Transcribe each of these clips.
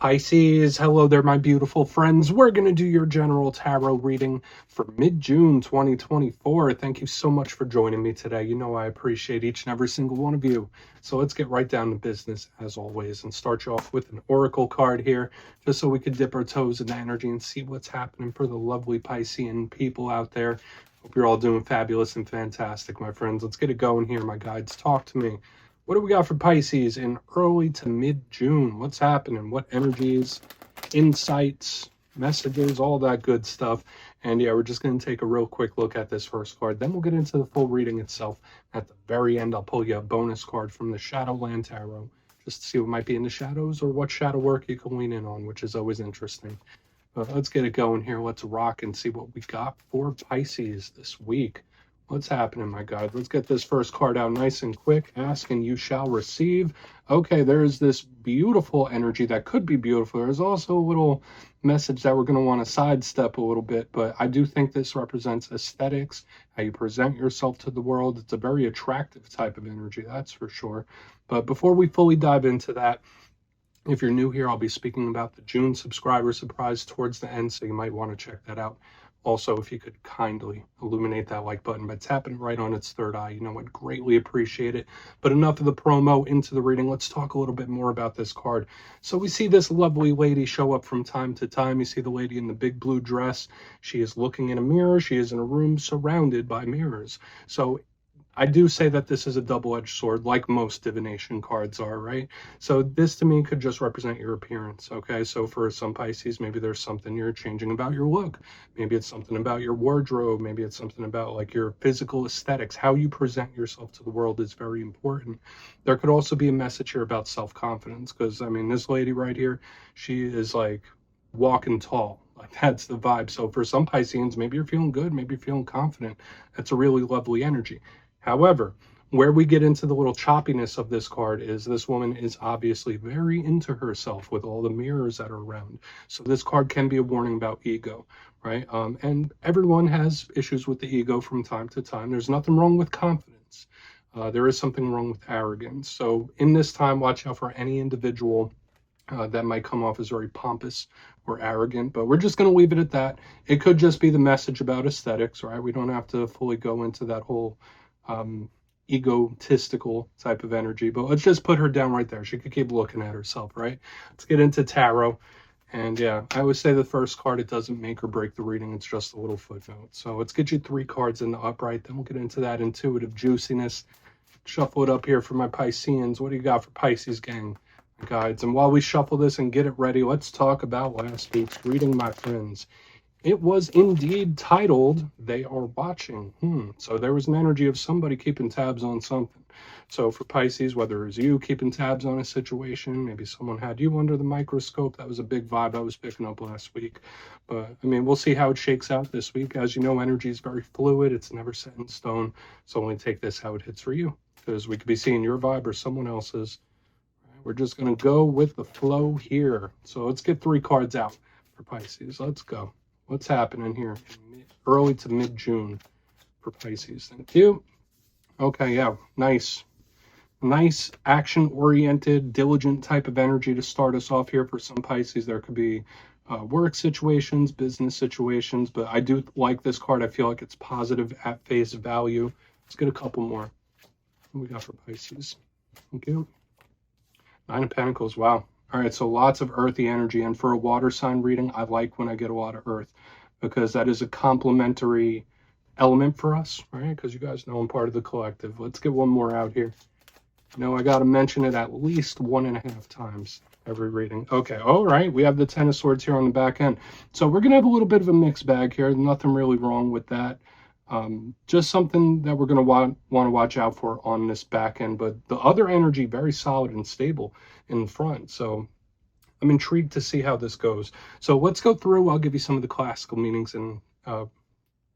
Pisces, hello there, my beautiful friends. We're going to do your general tarot reading for mid-June 2024. Thank you so much for joining me today. You know I appreciate each and every single one of you. So let's get right down to business, as always, and start you off with an oracle card here, just so we could dip our toes in the energy and see what's happening for the lovely Piscean people out there. Hope you're all doing fabulous and fantastic, my friends. Let's get it going here, my guides. Talk to me. What do we got for Pisces in early to mid-June? What's happening? What energies, insights, messages, all that good stuff. And yeah, we're just going to take a real quick look at this first card. Then we'll get into the full reading itself. At the very end, I'll pull you a bonus card from the Shadowland Tarot, just to see what might be in the shadows or what shadow work you can lean in on, which is always interesting. But let's get it going here. Let's rock and see what we got for Pisces this week. What's happening, my guys? Let's get this first card out nice and quick. Ask and you shall receive. Okay, there's this beautiful energy that could be beautiful. There's also a little message that we're going to want to sidestep a little bit, but I do think this represents aesthetics, how you present yourself to the world. It's a very attractive type of energy, that's for sure. But before we fully dive into that, if you're new here, I'll be speaking about the June subscriber surprise towards the end, so you might want to check that out. Also, if you could kindly illuminate that like button by tapping it right on its third eye, I'd greatly appreciate it. But enough of the promo, into the reading. Let's talk a little bit more about this card. So we see this lovely lady show up from time to time. You see the lady in the big blue dress. She is looking in a mirror. She is in a room surrounded by mirrors. So I do say that this is a double-edged sword, like most divination cards are, right? So this to me could just represent your appearance, okay? So for some Pisces, maybe there's something you're changing about your look. Maybe it's something about your wardrobe. Maybe it's something about like your physical aesthetics. How you present yourself to the world is very important. There could also be a message here about self-confidence, because I mean, this lady right here, she is like walking tall. Like, that's the vibe. So for some Pisceans, maybe you're feeling good, maybe you're feeling confident. That's a really lovely energy. However, where we get into the little choppiness of this card is this woman is obviously very into herself with all the mirrors that are around. So this card can be a warning about ego, right? And everyone has issues with the ego from time to time. There's nothing wrong with confidence. There is something wrong with arrogance. So in this time, watch out for any individual that might come off as very pompous or arrogant, but we're just going to leave it at that. It could just be the message about aesthetics, right? We don't have to fully go into that whole egotistical type of energy, but let's just put her down right there. She could keep looking at herself, right? Let's get into tarot. And yeah, I always say the first card, it doesn't make or break the reading. It's just a little footnote. So let's get you 3 cards in the upright. Then we'll get into that intuitive juiciness. Shuffle it up here for my Pisceans. What do you got for Pisces, gang? Guides. And while we shuffle this and get it ready, let's talk about last week's reading, my friends. It was indeed titled, They Are Watching. So there was an energy of somebody keeping tabs on something. So for Pisces, whether it was you keeping tabs on a situation, maybe someone had you under the microscope. That was a big vibe I was picking up last week. But I mean, we'll see how it shakes out this week. As you know, energy is very fluid. It's never set in stone. So only take this how it hits for you, because we could be seeing your vibe or someone else's. We're just going to go with the flow here. So let's get 3 cards out for Pisces. Let's go. What's happening here early to mid-June for Pisces? Thank you. Okay, yeah, nice action-oriented, diligent type of energy to start us off here. For some Pisces, there could be work situations, business situations, but I do like this card. I feel like it's positive at face value. Let's get a couple more. What we got for Pisces? Thank you. 9 of Pentacles. Wow. All right, so lots of earthy energy. And for a water sign reading, I like when I get a lot of earth, because that is a complementary element for us, right? Because you guys know I'm part of the collective. Let's get one more out here. I got to mention it at least 1.5 times every reading. Okay, all right. We have the 10 of Swords here on the back end. So we're going to have a little bit of a mixed bag here. Nothing really wrong with that. Just something that we're going to want to watch out for on this back end. But the other energy, very solid and stable in the front. So I'm intrigued to see how this goes. So let's go through. I'll give you some of the classical meanings, and then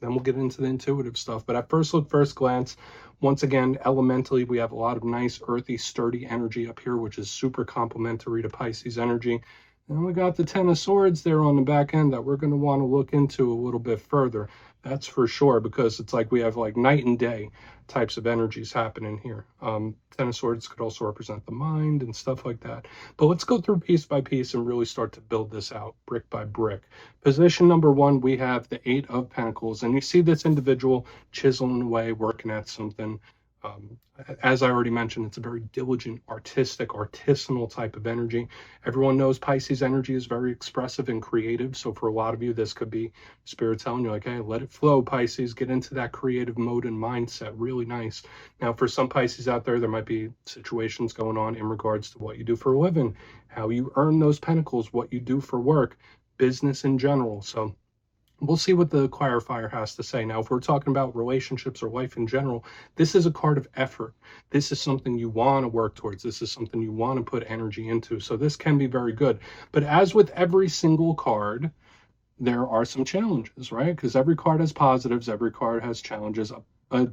we'll get into the intuitive stuff. But at first look, first glance, once again, elementally, we have a lot of nice, earthy, sturdy energy up here, which is super complementary to Pisces energy. And we got the 10 of Swords there on the back end that we're going to want to look into a little bit further. That's for sure, because it's like we have like night and day types of energies happening here. Ten of Swords could also represent the mind and stuff like that. But let's go through piece by piece and really start to build this out brick by brick. Position number one, we have the Eight of Pentacles, and you see this individual chiseling away, working at something. As I already mentioned, it's a very diligent, artistic, artisanal type of energy. Everyone knows Pisces energy is very expressive and creative. So for a lot of you, this could be Spirit telling you like, hey, let it flow, Pisces, get into that creative mode and mindset. Really nice. Now, for some Pisces out there, there might be situations going on in regards to what you do for a living, how you earn those pentacles, what you do for work, business in general. So we'll see what the clarifier has to say. Now, if we're talking about relationships or life in general, this is a card of effort. This is something you want to work towards. This is something you want to put energy into. So this can be very good. But as with every single card, there are some challenges, right? Because every card has positives, every card has challenges. A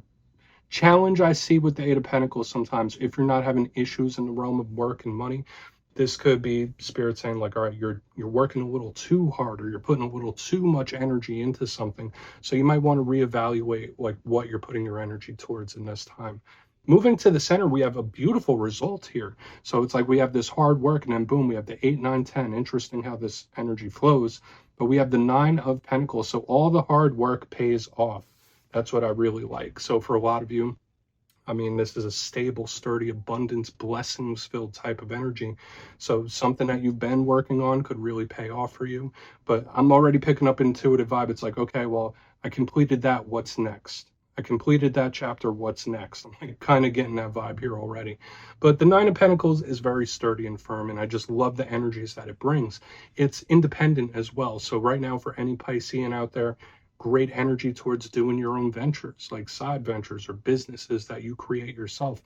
challenge I see with the Eight of Pentacles sometimes, if you're not having issues in the realm of work and money, this could be Spirit saying like, all right, you're working a little too hard, or you're putting a little too much energy into something. So you might want to reevaluate like what you're putting your energy towards in this time. Moving to the center, we have a beautiful result here. So it's like we have this hard work, and then boom, we have the 8, 9, 10. Interesting how this energy flows. But we have the Nine of Pentacles. So all the hard work pays off. That's what I really like. So for a lot of you, I mean, this is a stable, sturdy, abundance, blessings-filled type of energy. So something that you've been working on could really pay off for you. But I'm already picking up intuitive vibe. It's like, okay, well, I completed that. What's next? I completed that chapter. What's next? I'm like kind of getting that vibe here already. But the Nine of Pentacles is very sturdy and firm, and I just love the energies that it brings. It's independent as well. So right now, for any Piscean out there, great energy towards doing your own ventures, like side ventures or businesses that you create yourself.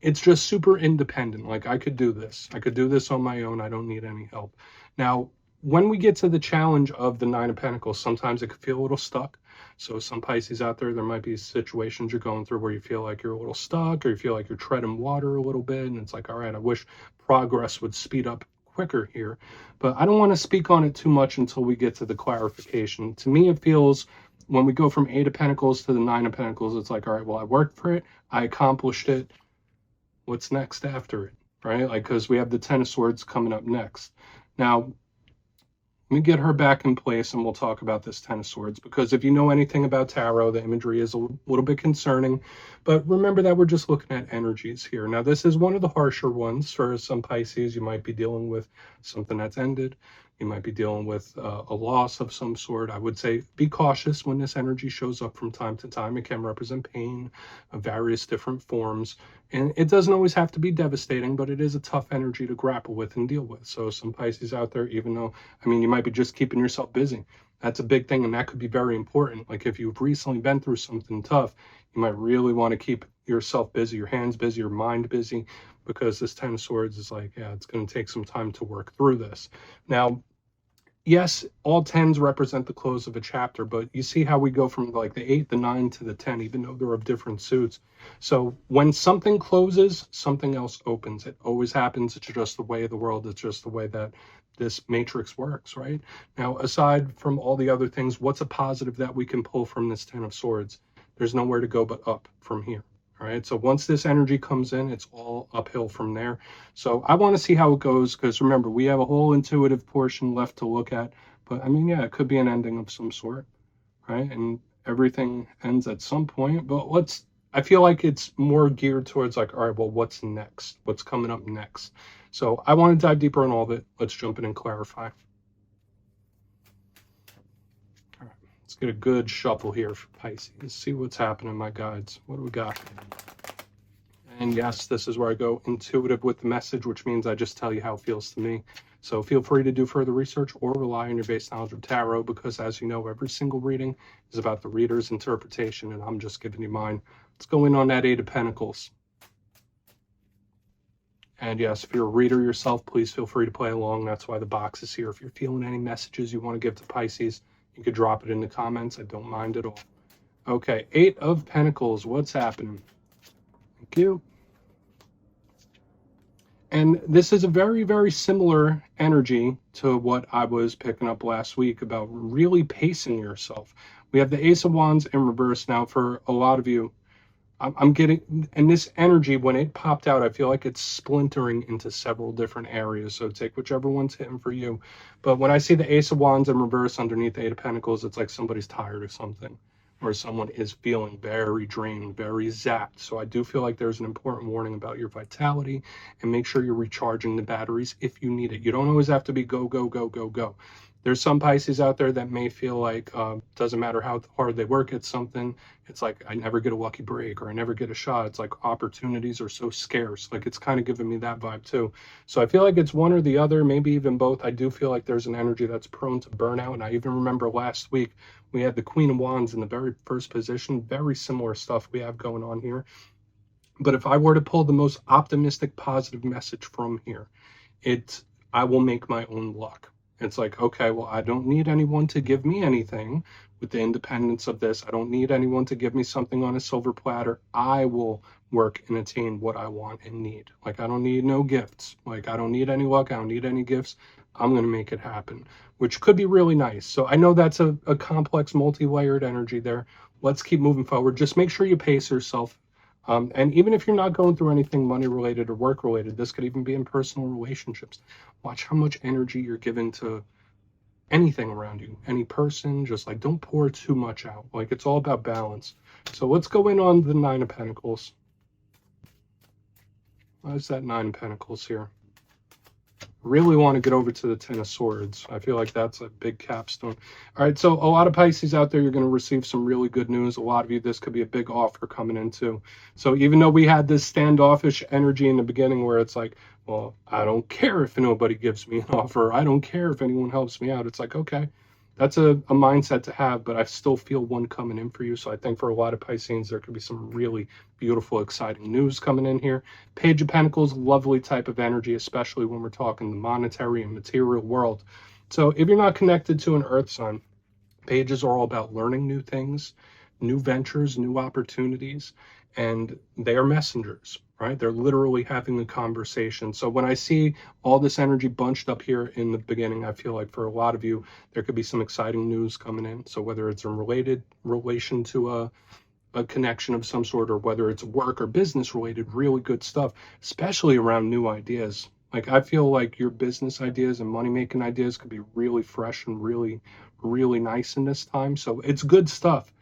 It's just super independent. Like I could do this on my own. I don't need any help. Now, when we get to the challenge of the Nine of Pentacles, sometimes it could feel a little stuck. So some Pisces out there might be situations you're going through where you feel like you're a little stuck, or you feel like you're treading water a little bit, and it's like, all right, I wish progress would speed up quicker here. But I don't want to speak on it too much until we get to the clarification. To me, it feels, when we go from Eight of Pentacles to the Nine of Pentacles, it's like, all right, well, I worked for it, I accomplished it. What's next after it, right? Like, because we have the Ten of Swords coming up next. Now, let me get her back in place and we'll talk about this Ten of Swords, because if you know anything about tarot, the imagery is a little bit concerning. But remember that we're just looking at energies here. Now, this is one of the harsher ones. For some Pisces, you might be dealing with something that's ended. You might be dealing with a loss of some sort. I would say be cautious when this energy shows up from time to time. It can represent pain of various different forms. And it doesn't always have to be devastating, but it is a tough energy to grapple with and deal with. So some Pisces out there, even though, I mean, you might be just keeping yourself busy. That's a big thing, and that could be very important. Like if you've recently been through something tough, you might really want to keep yourself busy, your hands busy, your mind busy, because this Ten of Swords is like, yeah, it's going to take some time to work through this. Now, yes, all tens represent the close of a chapter, but you see how we go from like the 8, the 9 to the 10, even though they're of different suits. So when something closes, something else opens. It always happens. It's just the way of the world. It's just the way that this matrix works, right? Now, aside from all the other things, what's a positive that we can pull from this Ten of Swords? There's nowhere to go but up from here. All right, so once this energy comes in, it's all uphill from there. So I want to see how it goes, because remember, we have a whole intuitive portion left to look at. But I mean, yeah, it could be an ending of some sort, right? And everything ends at some point. But I feel like it's more geared towards like, all right, well, what's next? What's coming up next? So I want to dive deeper in all of it. Let's jump in and clarify. All right, let's get a good shuffle here for Pisces. See what's happening, my guides. What do we got? And yes, this is where I go intuitive with the message, which means I just tell you how it feels to me. So feel free to do further research or rely on your base knowledge of tarot, because as you know, every single reading is about the reader's interpretation, and I'm just giving you mine. Let's go in on that Eight of Pentacles. And yes, if you're a reader yourself, please feel free to play along. That's why the box is here. If you're feeling any messages you want to give to Pisces, you could drop it in the comments. I don't mind at all. Okay, Eight of Pentacles. What's happening? Thank you. And this is a very, very similar energy to what I was picking up last week about really pacing yourself. We have the Ace of Wands in reverse. Now, for a lot of you, I'm getting, and this energy, when it popped out, I feel like it's splintering into several different areas. So take whichever one's hitting for you. But when I see the Ace of Wands in reverse underneath the Eight of Pentacles, it's like somebody's tired of something, or someone is feeling very drained, very zapped. So I do feel like there's an important warning about your vitality, and make sure you're recharging the batteries if you need it. You don't always have to be go, go, go, go, go. There's some Pisces out there that may feel like doesn't matter how hard they work at something, it's like I never get a lucky break or I never get a shot. It's like opportunities are so scarce. Like it's kind of giving me that vibe too. So I feel like it's one or the other, maybe even both. I do feel like there's an energy that's prone to burnout. And I even remember last week we had the Queen of Wands in the very first position. Very similar stuff we have going on here. But if I were to pull the most optimistic, positive message from here, I will make my own luck. It's like, okay, well, I don't need anyone to give me anything with the independence of this. I don't need anyone to give me something on a silver platter. I will work and attain what I want and need. Like, I don't need no gifts. Like, I don't need any luck. I don't need any gifts. I'm going to make it happen, which could be really nice. So I know that's a complex, multi-layered energy there. Let's keep moving forward. Just make sure you pace yourself. And even if you're not going through anything money related or work related, this could even be in personal relationships. Watch how much energy you're giving to anything around you, any person. Just like, don't pour too much out. Like, it's all about balance. So let's go in on the Nine of Pentacles. Why is that Nine of Pentacles here? Really want to get over to the Ten of Swords. I feel like that's a big capstone. All right, so a lot of Pisces out there, you're going to receive some really good news. A lot of you, this could be a big offer coming in too. So even though we had this standoffish energy in the beginning where it's like, well, I don't care if nobody gives me an offer. I don't care if anyone helps me out. It's like, okay, that's a mindset to have, but I still feel one coming in for you. So I think for a lot of Pisceans, there could be some really beautiful, exciting news coming in here. Page of Pentacles, lovely type of energy, especially when we're talking the monetary and material world. So if you're not connected to an earth sign, pages are all about learning new things, new ventures, new opportunities, and they are messengers, right? They're literally having a conversation. So when I see all this energy bunched up here in the beginning, I feel like for a lot of you, there could be some exciting news coming in. So whether it's in relation to a connection of some sort, or whether it's work or business related, really good stuff, especially around new ideas. Like, I feel like your business ideas and money making ideas could be really fresh and really, really nice in this time. So it's good stuff.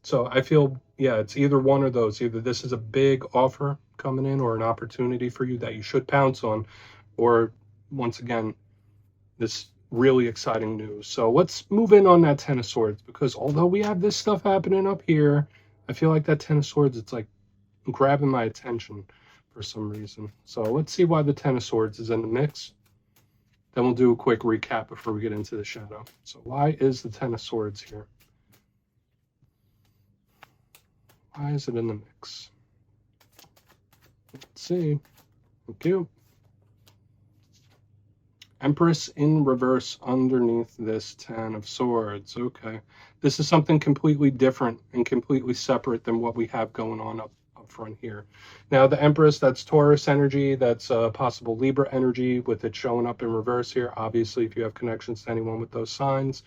So I feel, yeah, it's either one of those. Either this is a big offer coming in or an opportunity for you that you should pounce on, or once again, this really exciting news. So let's move in on that Ten of Swords, because although we have this stuff happening up here, I feel like that Ten of Swords, it's like grabbing my attention for some reason. So let's see why the Ten of Swords is in the mix. Then we'll do a quick recap before we get into the shadow. So why is the Ten of Swords here? Why is it in the mix? Let's see. Thank you. Empress in reverse underneath this Ten of Swords. Okay. This is something completely different and completely separate than what we have going on up front here. Now, the Empress, that's Taurus energy. That's possible Libra energy with it showing up in reverse here. Obviously, if you have connections to anyone with those signs,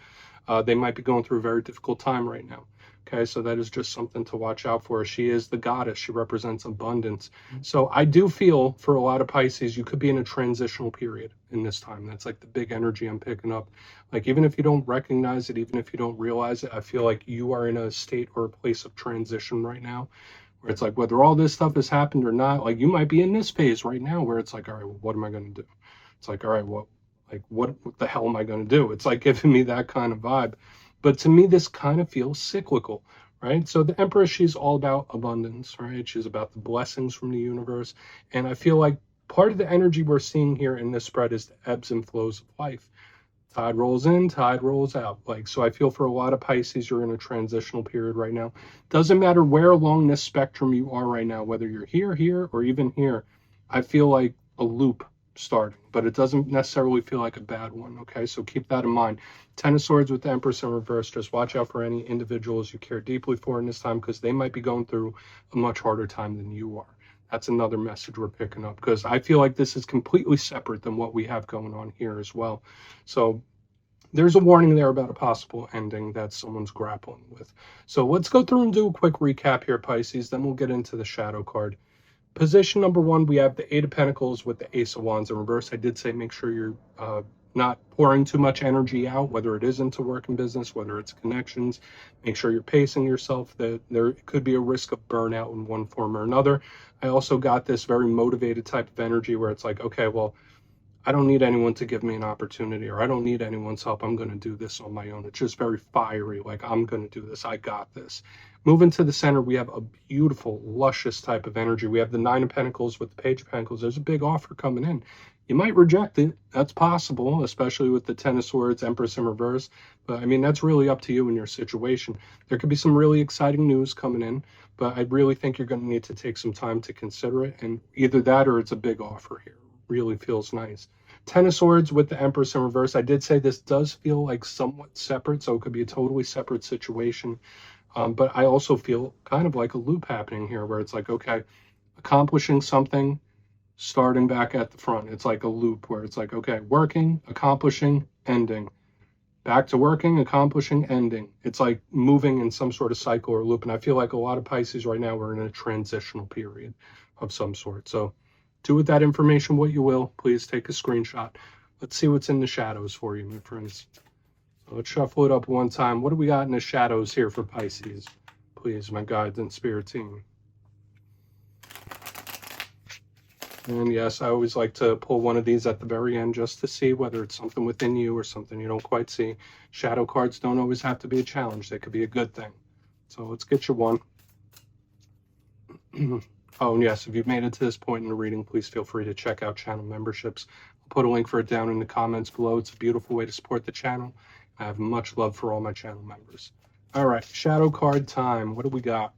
they might be going through a very difficult time right now. Okay, so that is just something to watch out for. She is the goddess. She represents abundance. So I do feel for a lot of Pisces, you could be in a transitional period in this time. That's like the big energy I'm picking up. Like, even if you don't recognize it, even if you don't realize it, I feel like you are in a state or a place of transition right now, where it's like, whether all this stuff has happened or not, like, you might be in this phase right now where it's like, all right, well, what am I going to do? It's like, all right, well, like, what the hell am I going to do? It's like giving me that kind of vibe. But to me, this kind of feels cyclical, right? So the Empress, she's all about abundance, right? She's about the blessings from the universe. And I feel like part of the energy we're seeing here in this spread is the ebbs and flows of life. Tide rolls in, tide rolls out. Like, so I feel for a lot of Pisces, you're in a transitional period right now. Doesn't matter where along this spectrum you are right now, whether you're here, or even here, I feel like a loop starting, but it doesn't necessarily feel like a bad one. Okay, so keep that in mind. Ten of Swords with the Empress in reverse. Just watch out for any individuals you care deeply for in this time, because they might be going through a much harder time than you are. That's another message we're picking up, because I feel like this is completely separate than what we have going on here as well. So there's a warning there about a possible ending that someone's grappling with. So let's go through and do a quick recap here, Pisces, then we'll get into the shadow card. Position number one, we have the Eight of Pentacles with the Ace of Wands in reverse. I did say make sure you're not pouring too much energy out, whether it is into work and business, whether it's connections. Make sure you're pacing yourself, that there could be a risk of burnout in one form or another. I also got this very motivated type of energy where it's like, okay, well, I don't need anyone to give me an opportunity, or I don't need anyone's help. I'm going to do this on my own. It's just very fiery, like I'm going to do this. I got this. Moving to the center, we have a beautiful, luscious type of energy. We have the Nine of Pentacles with the Page of Pentacles. There's a big offer coming in. You might reject it. That's possible, especially with the Ten of Swords, Empress in reverse. But I mean, that's really up to you and your situation. There could be some really exciting news coming in, but I really think you're going to need to take some time to consider it. And either that or it's a big offer here. Really feels nice. Ten of Swords with the Empress in reverse. I did say this does feel like somewhat separate, so it could be a totally separate situation. But I also feel kind of like a loop happening here where it's like, okay, accomplishing something, starting back at the front. It's like a loop where it's like, okay, working, accomplishing, ending. Back to working, accomplishing, ending. It's like moving in some sort of cycle or loop. And I feel like a lot of Pisces right now, we're in a transitional period of some sort. So do with that information what you will. Please take a screenshot. Let's see what's in the shadows for you, my friends. So let's shuffle it up one time. What do we got in the shadows here for Pisces? Please, my guides and spirit team. And yes, I always like to pull one of these at the very end just to see whether it's something within you or something you don't quite see. Shadow cards don't always have to be a challenge. They could be a good thing. So let's get you one. Oh, and yes, if you've made it to this point in the reading, please feel free to check out channel memberships. I'll put a link for it down in the comments below. It's a beautiful way to support the channel. I have much love for all my channel members. All right, shadow card time. What do we got?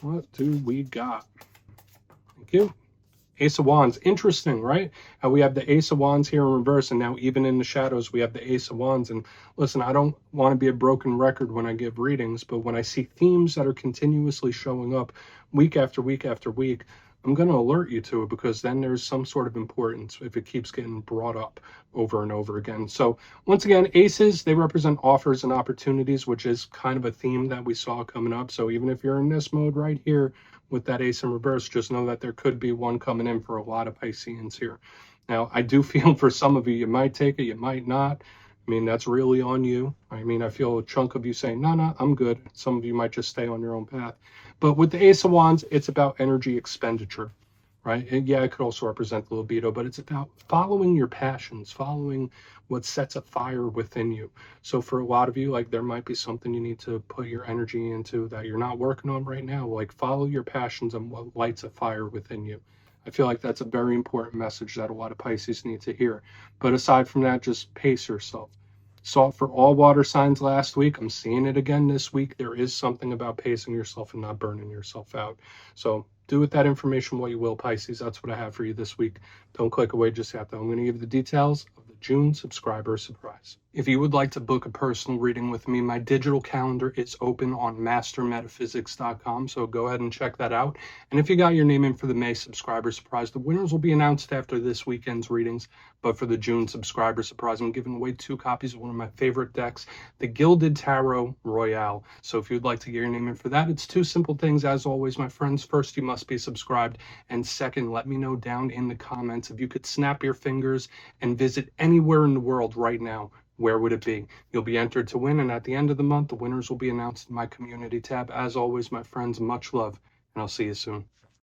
What do we got? Thank you. Ace of Wands. Interesting, right? How we have the Ace of Wands here in reverse, and now even in the shadows, we have the Ace of Wands. And listen, I don't want to be a broken record when I give readings, but when I see themes that are continuously showing up week after week after week, I'm going to alert you to it, because then there's some sort of importance if it keeps getting brought up over and over again. So once again, aces, they represent offers and opportunities, which is kind of a theme that we saw coming up. So even if you're in this mode right here with that ace in reverse, just know that there could be one coming in for a lot of Pisceans here. Now, I do feel for some of you, you might take it, you might not. I mean, that's really on you. I mean, I feel a chunk of you saying, no, I'm good. Some of you might just stay on your own path. But with the Ace of Wands, it's about energy expenditure, right? And yeah, it could also represent the libido, but it's about following your passions, following what sets a fire within you. So for a lot of you, like, there might be something you need to put your energy into that you're not working on right now. Like, follow your passions and what lights a fire within you. I feel like that's a very important message that a lot of Pisces need to hear. But aside from that, just pace yourself. Saw it for all water signs last week. I'm seeing it again this week. There is something about pacing yourself and not burning yourself out. So do with that information what you will, Pisces. That's what I have for you this week. Don't click away just yet, though. I'm going to give you the details of the June subscriber surprise. If you would like to book a personal reading with me, my digital calendar is open on mastermetaphysics.com, so go ahead and check that out. And if you got your name in for the May subscriber surprise, the winners will be announced after this weekend's readings. But for the June subscriber surprise, I'm giving away 2 copies of one of my favorite decks, the Gilded Tarot Royale. So if you'd like to get your name in for that, it's 2 simple things, as always, my friends. First, you must be subscribed. And second, let me know down in the comments if you could snap your fingers and visit anywhere in the world right now. Where would it be? You'll be entered to win, and at the end of the month, the winners will be announced in my community tab. As always, my friends, much love, and I'll see you soon.